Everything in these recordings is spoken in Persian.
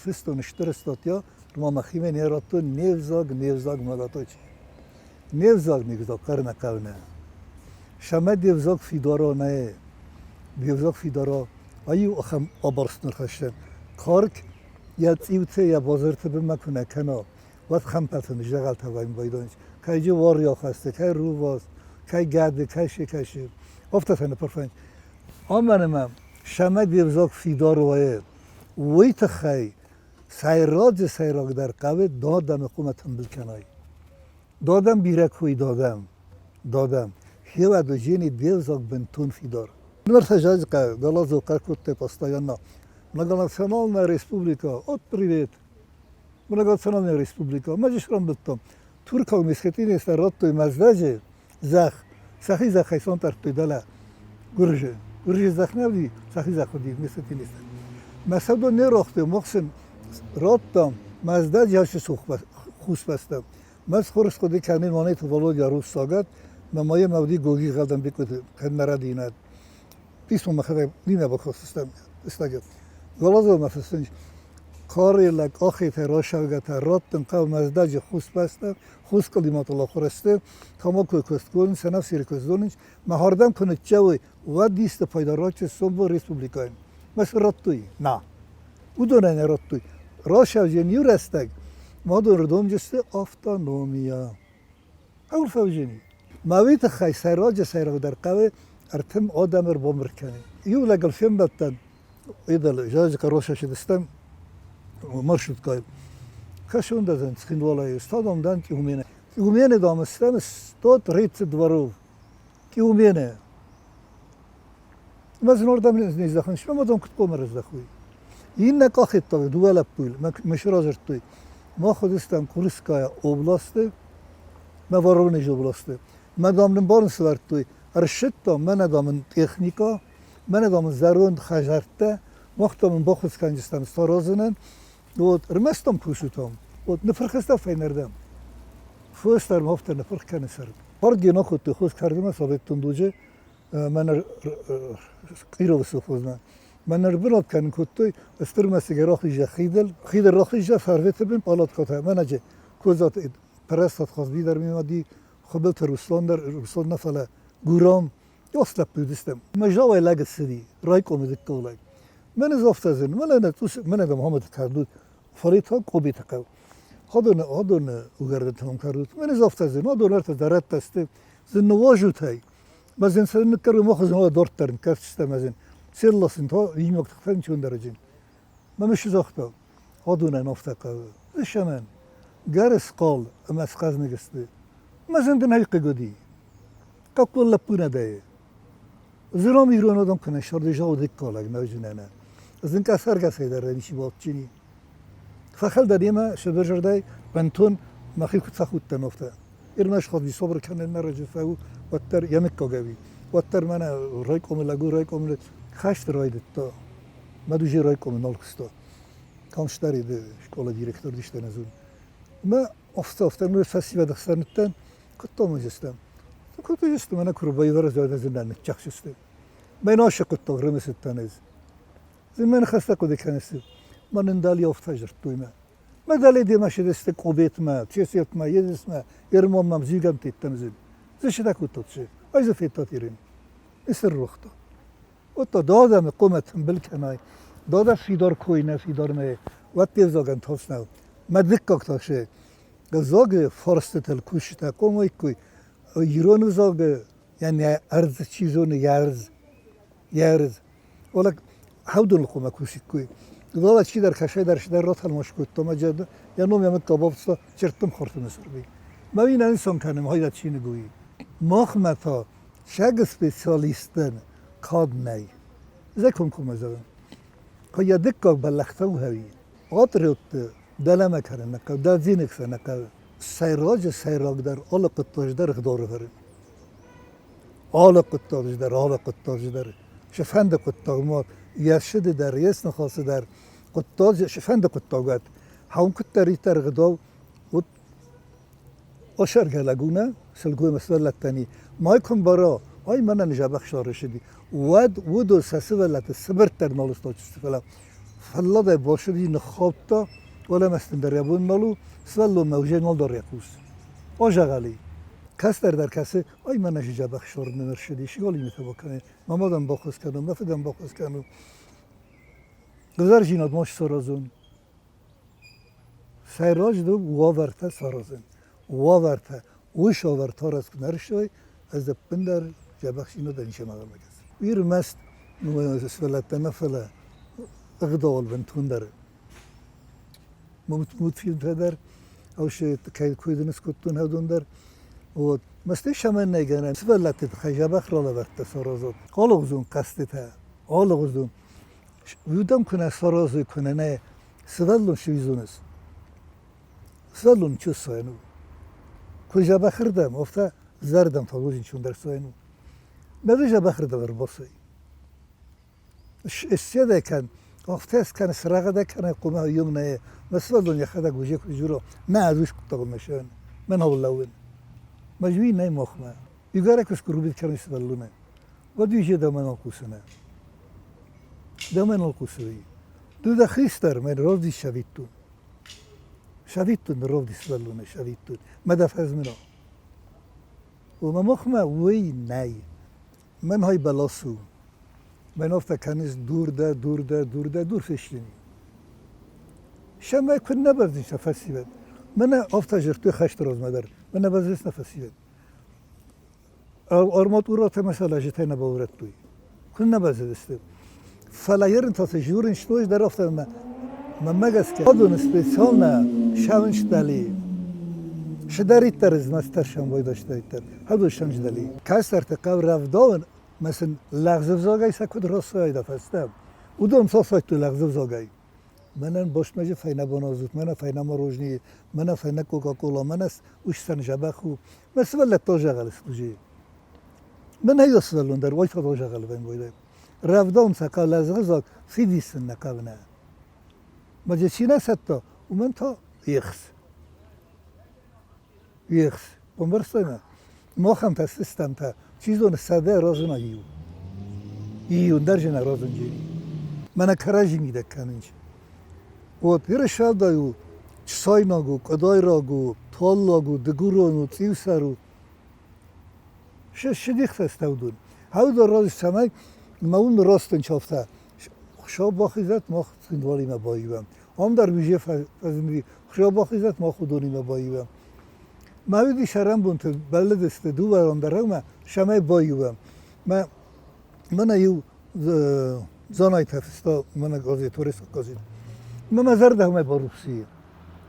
fistun iştiristot ya roma mahime neratu nevzag magatochi nevzag nigzag karna kavne şama devzag fidaro ne devzag fidaro ayu akham abarsnur khashen kark ya tsivte ya bazırtı bilmekune kena vat khampatın jagal tavayim baydonç kaycı var ya khaste kay ruvaz kay gadi kay şikaşı oftatını perfect amanım şama devzag fidaro وی تخی سیراج در قوی دادم حکومتم بالکنای دادم بیرکوی دادم هیو دو جینی دیوزاگ بنتون فیدار نرتجاج قوی دلازو قرکوت پستایانا Многонациональная республика от привет Многонациональная республика ماجشرم بتم ترکا و مسکتین است رات و مزداج زخ سخی زخی سان ترتوی دلا گرجه زخ نبودی سخی زخ بودی مسکتین است مثلا نرخته مخصم راتم مزداج یاش خوش بستم مز خورس خودی کنی مانه تو ولود یا روز ساگت ممای مودی گوگی قدم بکوت کنارا دیناد پیش مخدم نیمه بخواستم استاگت غلازو مثلا کاری لک آخی تراش شوگت راتم قو مزداج خوش بستم خوش کلیمات الله خورسته تمام کوست کن سناف سیرکوزدونش مهاردم کنه چوی و دیست پایداراچ سومو ریسپوبلیکایم مثل راتوی نه او دونه راتوی راشا جنیو رستگ ما دون ردوم جسته آفتانومیا اول فوجینی مویت خی سیراج در قوی ارتم آدم رو بامر کنی یو لگل فیلم بتن ایدال جاج که راشا شدستم مرشد کایم کشون دادن سخین والای استادم دن که اومینه دامستم استاد ریت دورو که اومینه مثلا oradam nizdaxın şuna madam kutqom razdaxuy inne qaxitda duvala pul mashrazertoy ma xudistam Kurskaya oblasti ma Voronezh oblasti madamın barın svartoy arshitda mana damın texnika mana damın zarund xajartda maxtamın baxuskanjistan starozinin dot rmastam kushutam dot nifrxista feynerdam fostar maftar nifrxkan ser pargi nakhut khus kardima sabetun duje من قیرو سوفوزنا من ربرات کن کتوی استرمسی گراخی جا خیدل راخی جا فروت بین بالات کتا من اجه کوزات پرستات خواست بیدر میمادی خبلت روسلان نفله گورام یاستب بودستم مجاوی لگت سری رای کومیدک کولای من از افتازن من ادم محمد کردود فرید ها کوبی تکو هادون اوگرد تمام کردود من از افتازن هادون ارت درت دسته زن نواجود های بس انسان نكر مخزن هو دورترن كاستم ازن سيلاسن تو يمك تخفن شون درجين ما مش زخته هادونا نفتقه الشمان جارس قال اما اسقاز نجستي ما زندن هاي قدي كقول لبنا ده زرام يرون ادم كنا شرد جاو دكالا نوجنانا ازن كسر كسر در نشي باطشيني فخل دديما شبرجر داي بنتون ما خيل كنت خود تنفته إرناش خد بصبر كان النرجة فهو وتر يمك كجوي وتر منا رايكم لاجو رايكم خشت رايد تا ما دوجي رايكم نالكستا كم شتري ده شكولا ديركتور ديش تنزل ما أفتر من الفستيفال دخسرنتن كنت مجستم كنت جستم أنا كرباي ورز جاد زندان نتشخصت ما يناشق التغرم ستانز زمان خسته كده كنسي ما نندالي أفتجر تويما ما دالي دي ماشي دستك قبيت ما تشيسيت ما يدس ما يرمم ما مزيجم تتنزل زش دا كنتوتشي أيز في تطيرين إسر رخته وتا دادا مقومة بالكناي دادا في دار كوينة في دار ما واتي زاغن توسنا ما دكك تاشي زاغ فرست الكوشتا كومي كوي يرون زاغ يعني أرز چيزون يارز ولك حودون القومة كوشي كوي دادا چی در کشای درش در رات المشکوت تو مجد یا نوم یمت کبابستا چرتم خورت مسر بی ما این انسان کنیم های چی نگویی مخمتا شگ سپیسیالیستن کاد نی زکون کمزدن که یا دکک بلخته و هوی آتریوت دلمه کرن نکو دزینک سه نکو سیراگ در آل قطاج در خدار فرن آل قطاج در شفند قطاج مات یشد در یس نخواست در قطاج شفند قطاجات هم کتری ترغداو و آشر گلگونه سلگوی مثلا لطنی مایکم برا آی من نجابخ شارشدی ود و سسه ولت سبر ترنالستاچ فلا فلده باشد این خواب تا ولی مستن در یابون نالو سوالو موجه نال دار یکوس آجا غلی کس در کسی آی من نجیجه بخشار نمرشدی شغالی میتوا کنه مامادم باخوز کنم مفدم باخوز کنم گذار جینات ماش سرازون سیراج دو واورته سرازن واورته وش آورتا راست نرشوی از پندر جبخشینو دنیشه مغل مگس ویر مست سفلت نفله اقدال بنتون داره موت فیلم تدر اوش کاید کویدنس کتون هدون در و مستی شمن نگنه سفلت خجبخ را لورت سرازد آلغزون قصدته آلغزون ویدم کنه سرازی کنه نه سفلون شویزونس سفلون چه ساینو کجا بخردم افته زردم فوزین چون در ساینو بدوجا بخردم بر باسی استیاده کن افته است کن سراغ ده کنه قومه یوم نه مثلا دنیا خدا گوشه کجورا نه ازوش کتاق نشون من هولون مجبوری نه مخمه یگاره کس کروبیت کنی سفلونه و دیجه دامن آلکوسنه دامن آلکوسوی دو دخیستر من رازی شویتون رازی سفلونه شویتون مدف از منو و ما مخمه وی نه من های بلاسو من افته کنیز دور فشلینی شما کن نبردیش نفسی بد من افته جرتوی خشت روز مدر من نبردیش نفسی بد آرمات او را مثلا جتای نباورد توی کن نبردیسته فلایر تا تجورن شتوش در افته من مگس که آدون اسپیسیال نه شونش دلی شداریت در از مستر شم باید داشته ایتر هدو شنج دلی کس ارتقاب رفدان مثلا لغزف زاگای سکود راستای دفستم او دوم ساسایت تو لغزف زاگای منن باش مجه فینا بانازوت منن فینا مروجنی منن فینا کوکاکولا منس اوش سن جبخو مثلا لطا جغل اسکوجی من هیو سوالون در وای تا جغل بین بایده رفدان سکا لغزف زاگ فیدیسن نکاونه مجه چی نست تا و من تا یخس بمبرستای من ما خم تا سیستم تا چیزون ساده رازنا یو درجه رازن جیری من کراجی میده کننج و پیر شاد دایو چسای نگو کدای راگو تال لاگو دگورونو تیو سرو شدیخت استودون هاو در راز سمای ما اون راستن چافته خوشاب باخیزت ما خندوالی ما باییم هم در ویژه فزمری خوشاب باخیزت ما خودونی ما باییم ماویدی شرم بونت بلد است دو برام درم شمای بایوام من یو زنای تفستا من گازی توریست گازی من مزار ده ما باروسی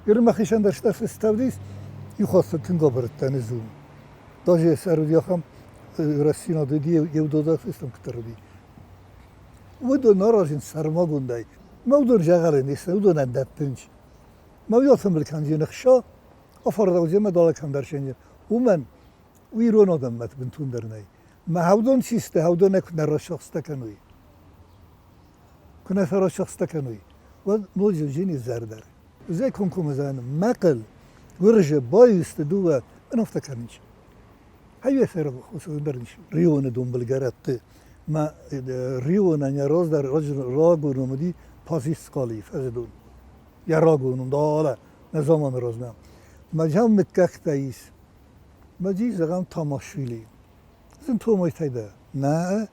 یه مخیشان درشت فستاودیس یو خواست تنگا برد تنزوم داجی سرودی آخام رسینا دیدی یو دودا فستم کتردی و دو ناراجین سرما گندای ما دو جاگل نیست و دو ندتنج ما یادم بلکانجی نخشا آفرده وزی ما داله کم درشنجه و من ویرون آدم مت بنتون در نی ما هودون چیسته هودون نکنه را شخص تکنوی کنه را شخص تکنوی و نوجو جینی زردر زی کنکم زن مقل ورجه بایست دو و من افته کنیش هیو سر خصوصا در نیش ریون دنبالگرت ما ریون انیا روز در راگو نمودی پاسیس کالی فزدون یا راگو نم داله نظامان روز نم مجام مککتاییس مجی زغم تماشویلی زن تو مایتایده نه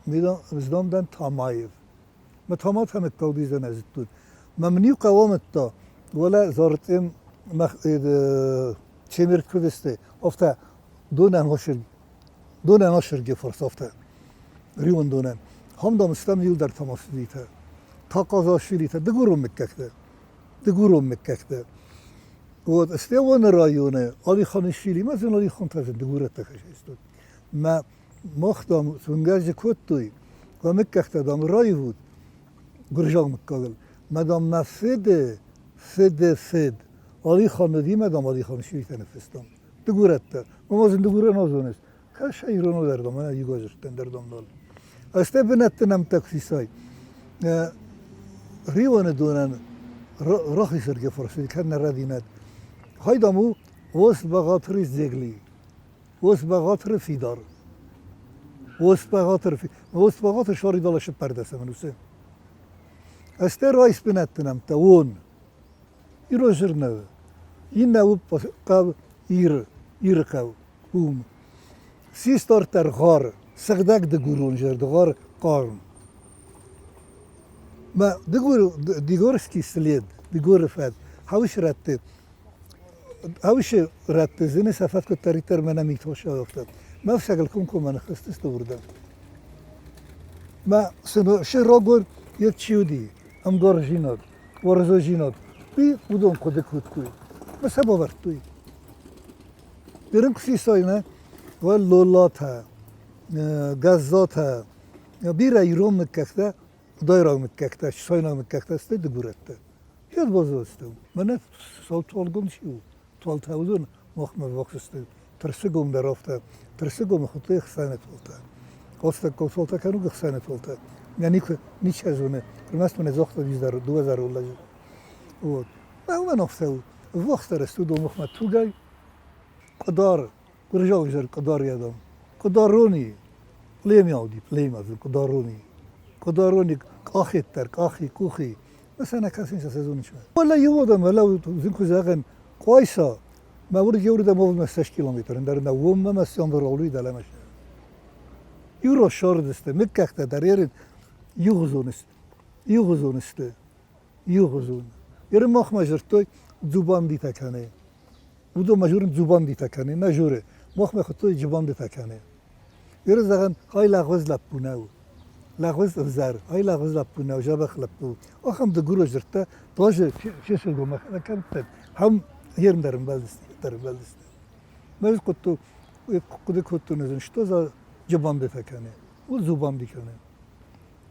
میدم دن تمایف ما تمات هم کودیزن از تو ممنیو قوامت تا ولی زارتیم چمرت کودسته افته دونن هاشر گفرس افته ریون دونن هم دام استم یل در تماشویلیته تا قازاشویلیته دگورم مککته و استوان رایونه آلی خانشیلی ما زن آلی خان تازه دگورت تخشیستود ما مختم سونگاج کود توی و مککته دام رای بود گرجان مکاگل مدام فد آلی خاندی مدام آلی خانشیلی تنفستم دگورت تا ما زن دگوره نازونست کاش ایرانو دردم من یگازشتن دردم دال استه بنتنم تکسیسای ریوان دونن راهی سرگه فرسید که نردیند های دامو وست بغاتری زگلی وست بغاتر فیدار وست بغاتر شاری دالش پردسته منوسه Este raiz binettinam ta on. İro jırnav. Yine u kav ir kav. Si starter gar. Sığdak de gurunjer de gar qarn. Ma digorski sled. Digor fad. Hawish ratte. Hawish ratte zine safat ko tariter mena mitosha oftat. ما في شغل كونكم أنا خستست وردم ما سنو شراغور يتشيودي أم دور جيناد ورزو جيناد بي بدون قد كوي بس هبا برتوي درم كسي ساينه واللولاتها غازاتها بيرا يروم مككتا دايرا مككتا شاينا مككتا استد غورتا يد بازوستم من صوت olgun شيو 12000 مخمر وقت ترسقهم درافته ترسقهم خطيه خسانة volta قصة كوسولتا كانوا خسانة volta يعني نيش هزونه رمست من زخت 2000 ولا جو вот ما هو نفسه وقت رسول مخمر توجي قدار ورجع يجر قدار يدهم قداروني ليم يودي ليم از قداروني كاخي ترك اخي كوخي بس انا كاسين سيزون شو ولا يودم ولا زنكو زاغن كويسا ما ورد يورد مو 6 كيلومتر در نوم ما سيون رولي دلمش يورو شوردست مكخت دريرن يوغزونست يوغزون يرم مخ ماجرتوي زبان دي تكانه ودو مجورن زبان دي تكانه نجوره مخ مخطوي زبان دي تكانه يرز زغن هاي لاغوز لبوناو لاغوز زار هاي لاغوز لبوناو جابخ لبو اخم د گورو جرتا توجه شيشل گوم كانت هم يرم درم بالست ما كنت نزن что за زبان دي تكانه وزبان دي كانه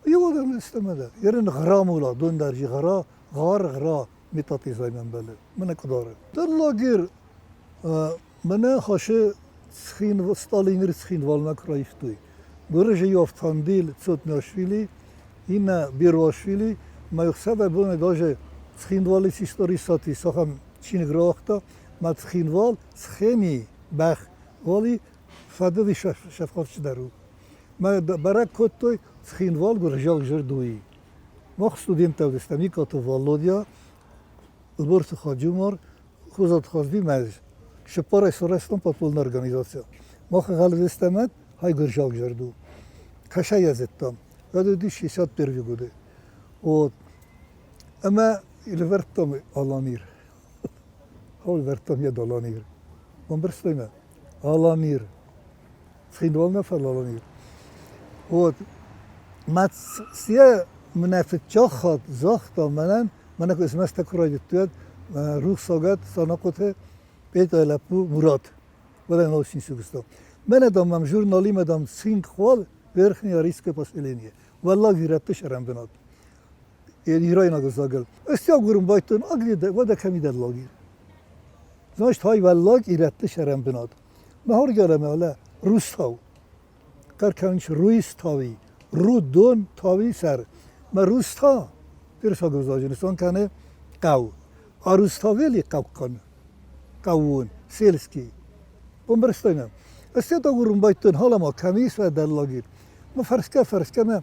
يودم استمده يرن غرام ولا دون درجي غرا ميتاتي زايمن بله من قداره دلاگير من خاشه سخين ستالينر سخين والmak رايفتوي برجه يافتانديل صوتناشويلي هنا بيرواشويلي ما يحسب بونه داجه سخين والی سيستوري ساتي ساخم چين گراختا ما سخين وال سخيني بخ والی فدوي شفقات درو ما برك كوتوي سخين وال برجال جردوي ما студент دستمی کاتو والودیا البورت خاجومار خوزات خازدی مز شپاره سورستان پاتولن organizacja ما خال دستمت های گرجال جردو کشه یزتام و دی 61 بوده و اما الورتام آلانیر هول ورتام یه دالانیر من برستیم آلانیر خیندوال نفر آلانیر و ما سیه منافت جا خاد زاختا من که اسمش تکرار دیدید روح ساگت ساناقته بیت علپو مراد ولی نوشین سوگستم من دام ژورنالی مدام سینگ خوال برخنی ریسک پس الینیه والله گیرت شرم بناد ایرای نگذاگل استیا گورم بایتون اگلی و ده کمی در لاگیر زنش های والله گیرت شرم بناد مهار گرمه ولی روس تاو کرکنش رویس تاوی رو دون تاوی سر ما روستا درسا گذاشتن کنه قو آروستا ولی قو کنه قوون سیلسکی بمرستیم استعداد گرم بایتون حالا ما کمیس و دلاگیر ما فرض که ما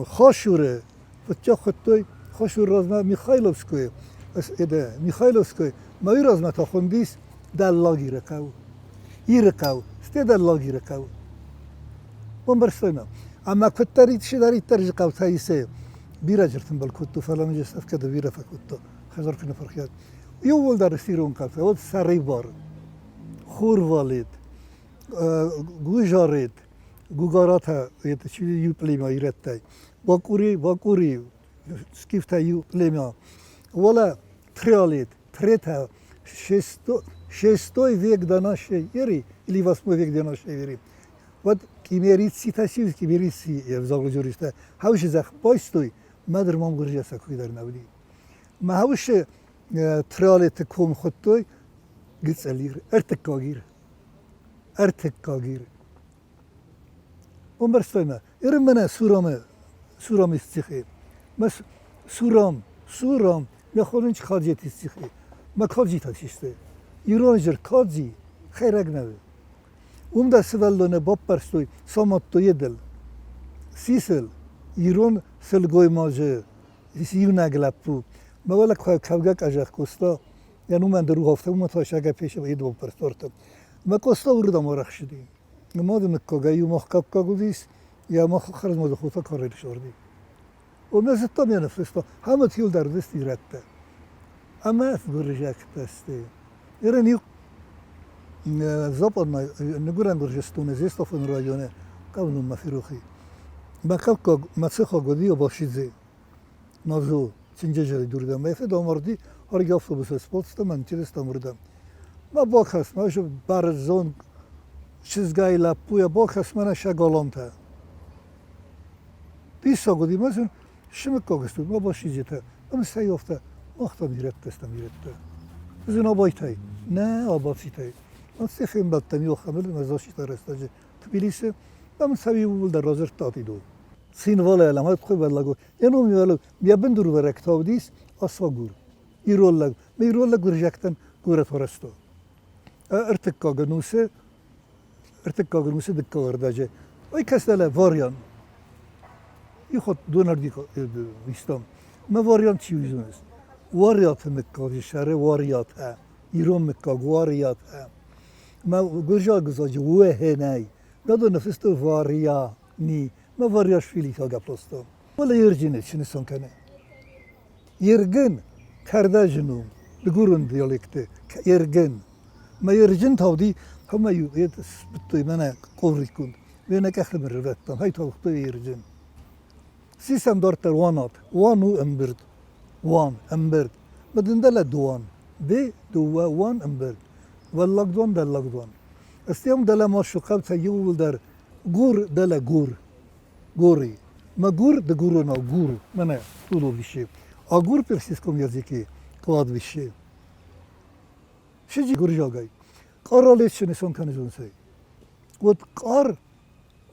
خاشوره فتجا خطوی خاشور رازما میخایلوفسکوی ایده میخایلوفسکوی ما ای رازما تا خوندیس دلاگیره قو قو استعداد دلاگیره قو بمرستیم اما كتري تشداري ترجع قوتايسه بيراجرتن بالكتو فلان جسف كده بيرا فكتو خزر كنا فرخيات يول دار سيرون قالت ود ساري بار خور والد گوجارید گوگارات یتشی یو پلیما ایرتای باکوری سکیفتا یو پلیما ولا تریالید تریتا شستوی ویک داناشه یری ایلی واسمو ویک داناشه یری ود کیمیریت سی تاسیوز کیمیریت سی یفزاغل جوریسته هاوش زخ بایستوی مادر مام گرجا سکوی در نودی ما هاوش تریالید کم خودتوی گیت الیر ارتک کاگیر اون برستایمه ارم منه سورام استیخی مس سورام میخوان چه خاجیت استیخی ما خاجی تاشیسته ایرانجر خاجی خیرگ نوی اون دا سوالونه باب برستوی سامت تو یدل سیسل ایران سلگوی ماجه یو نگلپو ما ولی کاوگا کجاک کوستا یعنی من درو هفته ما تا شاگه پیش و ایدو پرستورتم ما کوستا وردم ورخ شدیم ما دم کاگایو مخکب کاگودیس یا ما خرج ما دخوتا کاری شوردیم و نزدم یا نفستا همه تیل در دستی رده اما افگرجک پسته یعنی западной, не говорим Горжестуне, здесь в этом районе, кавну мафирухи. Бакалка мацеха годи обашидзе. Назу чинджежери дурдам. Мефе домарди, харги автобус спортста мен через там урдам. Ма бакас, ма шо барзон чизгай лапуя бакас мана шагаланта. Писа годи мазун шимик кагесту, ма башидзета. Ам саяфта, махта миреттеста миретте. Bizim abaytay. Ne abatitay. Nasıl film baktım yok hamil mezarşı tarastacı. Tbilisi ben seviye bu da razır tatido. Sin valla elam hadi koy belago. Yanım yolu ya ben dur verek tavdis asfagur. İrollag. Me irollag gurjaktan gura tarasto. Artık kagnuse dikka vardacı. Ay kasdele varyan. Yahut dönerdik istam. Me varyan çiğizimiz. واریات مکاری شهر واریات ها ایران مکاگ واریات ها ما گوجا گذاشت وه نی دادو نفس تو واریا نی ما واریاش فیلی تا گپلستم ولی یرجینه چی نسان کنه یرگن کرده جنوم بگورن دیالکته یرگن ما یرجین تاودی همه یو یه بتوی منه قوری کند وینه که خمر روتم های تا وقتی یرجین سیستم دارتر وانات وانو امبرد وان امبرد بدن دل دوان دی دو وان امبرد واللقدوان دل لقدوان استيام دل ما شقاب تيجول در گور دل گور گوری ما گور د گورنا گور منه طولو بشه آگور پرسیسکم یزیکی کلاد بشه شجی گور جاگای کارالیت شنیسان کنیزون سی ود کار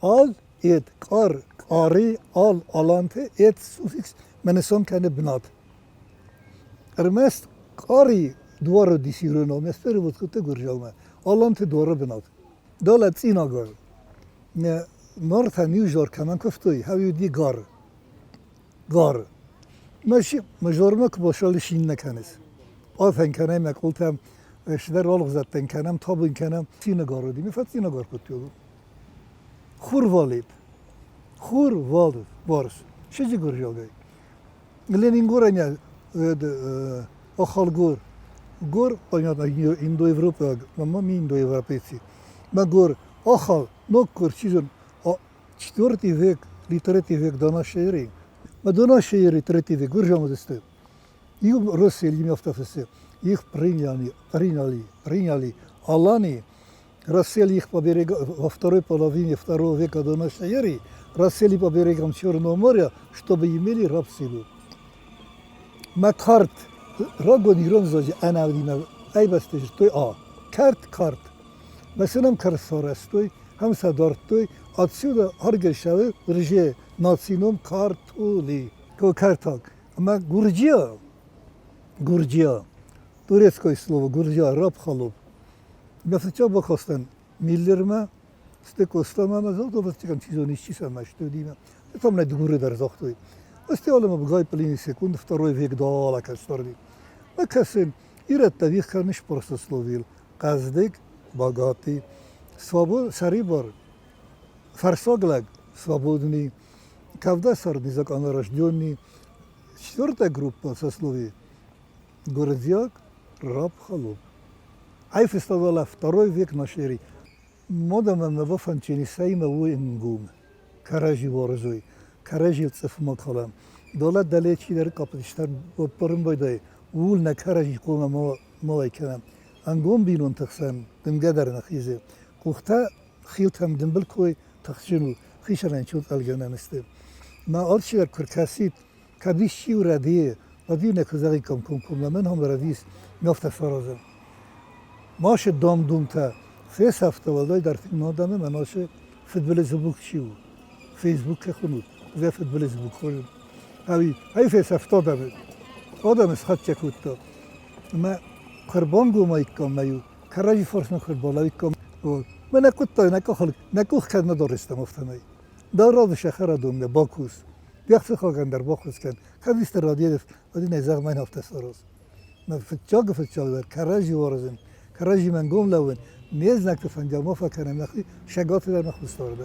آل ایت کار کاری آل آلانته ایت سوفیکس منیسان کنه بنات Ermest kari duvarı disirino, mesteri vutkute gurjalma. Alantı duvarı binat. Dole tsina gar. Ne North New York hemen kuftuy. Havi di gar. Gar. Meşi majormak başalı şin nekeniz. Afen kenem mekultem. Eşler alık zaten kenem tabun kenem. Tsina garı di. Mifat tsina gar kutuyordu. Khur valid. Khur valid. Varız. Şeci gurjalgay. Lenin goranya Охал гор, понятно, Индоевропа, мы индоевропейцы. Мы гор, охал, но корчизон, 4 век или 3 век до нашей эры. Мы до нашей эры 3 век, гуржам здесь. Их расселили автофесы, их приняли, алани, расселили их по берегам, во второй половине 2 века до нашей эры, расселили по берегам Черного моря, чтобы имели рабсилу. ما کارت را گونیرون زاج انعام ای بستش توی کارت مثلا کار سارستوی هم صدارتوی آتشود هر گشته رژه ناسینوم کارتولی کو کارتاک اما گورجیا турецкое слово гуржа раб халоб مثلا با خواستن میلیرما استکوستما مزاد و بستگان چیزونیش چیزا مشتودیم там не дуре در زاختوی استيالم بقاي بلين سكوند второй век دالا كستردي ما كسن إيرت تاريخ كانش برسسلوفيل قصدك باغاتي свобод сарибор фарсоглаг свободный когда сардизак она рожденный 4-я группа сословий городяк раб холоп ай фестиваля 2 век нашей эры модам на вафанчени сайма уингум каражи ворзой Karajil sıfıma kalan. Dola daleciler kapatışlar oparım boyday. Uğul ne karajil kolma mavaykenem. Angom binun taksan dimgadar nakhize. Kuhta khiltam dimbil koy taksinu. Khişaran çot alganan istem. Ma arşiler kurkasit kadişi uradiye. Radiye ne kızarı kom men ham radis nafta farazım. Maaş dam dumta. Fes hafta vallahi dar nadame menaşe futbol zubuk şiu. Facebook khunut. زي فوتبول بكل هاي في سفتة آدم سخت چکوت ما قربان گو ما یکم میو کراجی فرس نخربالا یکم من نکوت تا نکخل نکوخ کد ندارستم افتنای داراد شخر دوم باکوس بیاخت خواهند در باخت کن خبیست رادیه دف ادی نزاق من هفته سروز من فتشاق در کراجی وارزم کراجی من گم لون نیز نکت فنجا ما فکرم نخی شگات در مخلص دار